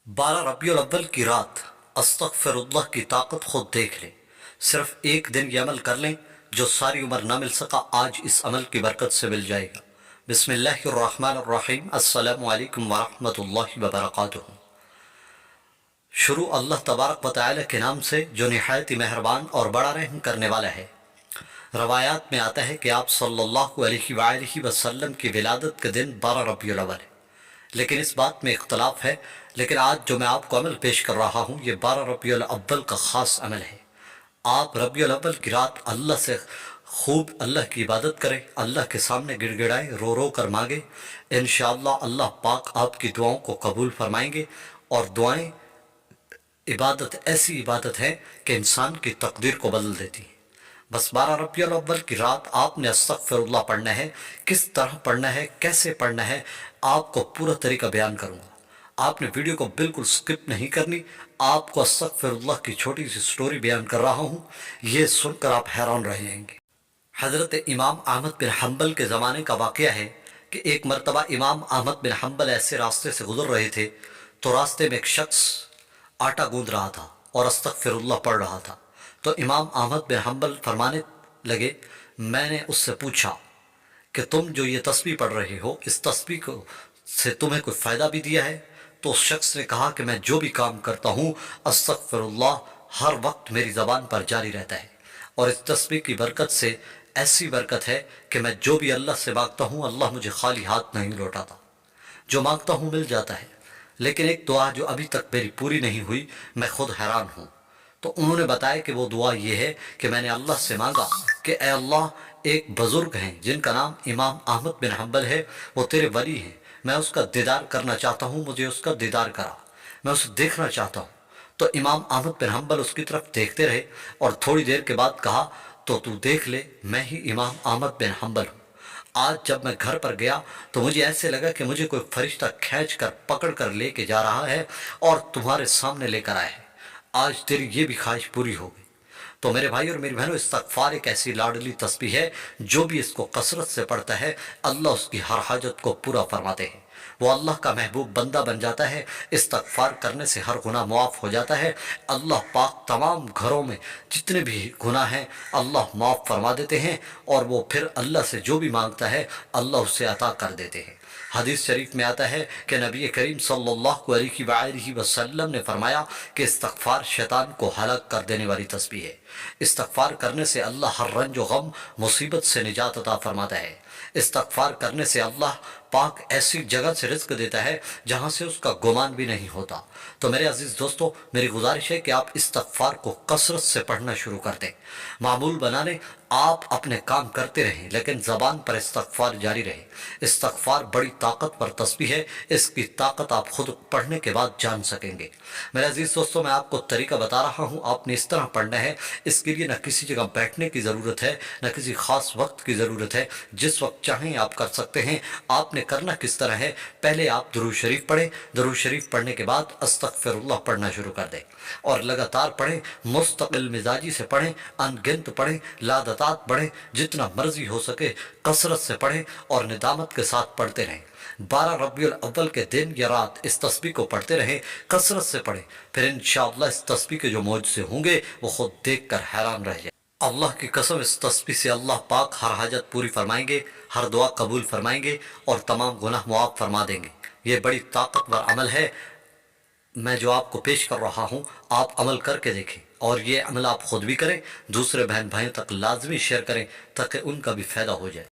12 ربیع الاول کی رات استغفر اللہ کی طاقت خود دیکھ لیں۔ صرف ایک دن یہ عمل کر لیں، جو ساری عمر نہ مل سکا آج اس عمل کی برکت سے مل جائے گا۔ بسم اللہ الرحمن الرحیم۔ السلام علیکم ورحمۃ اللہ وبرکاتہ۔ شروع اللہ تبارک و تعالی کے نام سے جو نہایت ہی مہربان اور بڑا رحم کرنے والا ہے۔ روایات میں آتا ہے کہ آپ صلی اللہ علیہ وآلہ وسلم کی ولادت کے دن 12 ربیع الاول ہے، لیکن اس بات میں اختلاف ہے۔ لیکن آج جو میں آپ کو عمل پیش کر رہا ہوں یہ 12 ربیع الاول کا خاص عمل ہے۔ آپ ربیع الاول کی رات اللہ سے خوب اللہ کی عبادت کریں، اللہ کے سامنے گڑ گڑائیں، رو رو کر مانگیں۔ انشاءاللہ اللہ پاک آپ کی دعاؤں کو قبول فرمائیں گے۔ اور دعائیں عبادت ایسی عبادت ہے کہ انسان کی تقدیر کو بدل دیتی ہے۔ بس 12 ربیع الاول کی رات آپ نے استغفر اللہ پڑھنا ہے۔ کس طرح پڑھنا ہے، کیسے پڑھنا ہے، آپ کو پورا طریقہ بیان کروں گا۔ آپ نے ویڈیو کو بالکل سکپ نہیں کرنی۔ آپ کو استغفر اللہ کی چھوٹی سی سٹوری بیان کر رہا ہوں، یہ سن کر آپ حیران رہ جائیں گے۔ حضرت امام احمد بن حنبل کے زمانے کا واقعہ ہے کہ ایک مرتبہ امام احمد بن حنبل ایسے راستے سے گزر رہے تھے تو راستے میں ایک شخص آٹا گوندھ رہا تھا اور استغفر اللہ پڑھ رہا تھا۔ تو امام احمد بن حنبل فرمانے لگے، میں نے اس سے پوچھا کہ تم جو یہ تسبیح پڑھ رہے ہو، اس تسبیح سے تمہیں کوئی فائدہ بھی دیا ہے؟ تو اس شخص نے کہا کہ میں جو بھی کام کرتا ہوں استغفر اللہ ہر وقت میری زبان پر جاری رہتا ہے، اور اس تسبیح کی برکت سے ایسی برکت ہے کہ میں جو بھی اللہ سے مانگتا ہوں اللہ مجھے خالی ہاتھ نہیں لوٹاتا، جو مانگتا ہوں مل جاتا ہے۔ لیکن ایک دعا جو ابھی تک میری پوری نہیں ہوئی، میں خود حیران ہوں۔ تو انہوں نے بتایا کہ وہ دعا یہ ہے کہ میں نے اللہ سے مانگا کہ اے اللہ، ایک بزرگ ہیں جن کا نام امام احمد بن حنبل ہے، وہ تیرے ولی ہیں، میں اس کا دیدار کرنا چاہتا ہوں، مجھے اس کا دیدار کرا، میں اسے دیکھنا چاہتا ہوں۔ تو امام احمد بن حنبل اس کی طرف دیکھتے رہے اور تھوڑی دیر کے بعد کہا، تو دیکھ لے، میں ہی امام احمد بن حنبل ہوں۔ آج جب میں گھر پر گیا تو مجھے ایسے لگا کہ مجھے کوئی فرشتہ کھینچ کر پکڑ کر لے کے جا رہا ہے اور تمہارے سامنے لے کر آیا ہے۔ آج تیری یہ بھی خواہش پوری ہو گئی۔ تو میرے بھائی اور میری بہنوں، استغفار ایک ایسی لاڈلی تسبیح ہے، جو بھی اس کو کثرت سے پڑھتا ہے اللہ اس کی ہر حاجت کو پورا فرماتے ہیں، وہ اللہ کا محبوب بندہ بن جاتا ہے۔ استغفار کرنے سے ہر گناہ معاف ہو جاتا ہے۔ اللہ پاک تمام گھروں میں جتنے بھی گناہ ہیں اللہ معاف فرما دیتے ہیں، اور وہ پھر اللہ سے جو بھی مانگتا ہے اللہ اسے عطا کر دیتے ہیں۔ حدیث شریف میں آتا ہے کہ نبی کریم صلی اللہ علیہ وآلہ وسلم نے فرمایا کہ استغفار شیطان کو ہلاک کر دینے والی تسبیح ہے۔ استغفار کرنے سے اللہ ہر رنج و غم مصیبت سے نجات عطا فرماتا ہے۔ استغفار کرنے سے اللہ پاک ایسی جگہ سے رزق دیتا ہے جہاں سے اس کا گمان بھی نہیں ہوتا۔ تو میرے عزیز دوستو، میری گزارش ہے کہ آپ استغفار کو کثرت سے پڑھنا شروع کر دیں، معمول بنا لیں۔ آپ اپنے کام کرتے رہیں لیکن زبان پر استغفار جاری رہے۔ استغفار بڑی طاقتور تسبیح ہے، اس کی طاقت آپ خود پڑھنے کے بعد جان سکیں گے۔ میرے عزیز دوستو، میں آپ کو طریقہ بتا رہا ہوں، آپ نے اس طرح پڑھنا ہے۔ اس کے لیے نہ کسی جگہ بیٹھنے کی ضرورت ہے، نہ کسی خاص وقت کی ضرورت ہے، جس وقت چاہیں آپ کر سکتے ہیں۔ آپ نے کرنا کس طرح ہے، پہلے آپ درود شریف پڑھیں، درود شریف پڑھنے کے بعد استغفر اللہ پڑھنا شروع کر دیں، اور لگاتار پڑھیں، مستقل مزاجی سے پڑھیں، ان گنت پڑھیں، لادطات پڑھیں، جتنا مرضی ہو سکے کثرت سے پڑھیں اور ندامت کے ساتھ پڑھتے رہیں۔ 12 ربیع الاول کے دن یا رات اس تسبیح کو پڑھتے رہیں، کثرت سے پڑھیں، پھر انشاءاللہ اس تسبیح کے جو معجزے ہوں گے وہ خود دیکھ کر حیران رہ جائیں۔ اللہ کی قسم، اس تسبیح سے اللہ پاک ہر حاجت پوری فرمائیں گے، ہر دعا قبول فرمائیں گے، اور تمام گناہ معاف فرما دیں گے۔ یہ بڑی طاقتور عمل ہے، میں جو آپ کو پیش کر رہا ہوں، آپ عمل کر کے دیکھیں، اور یہ عمل آپ خود بھی کریں، دوسرے بہن بھائیوں تک لازمی شیئر کریں تاکہ ان کا بھی فائدہ ہو جائے۔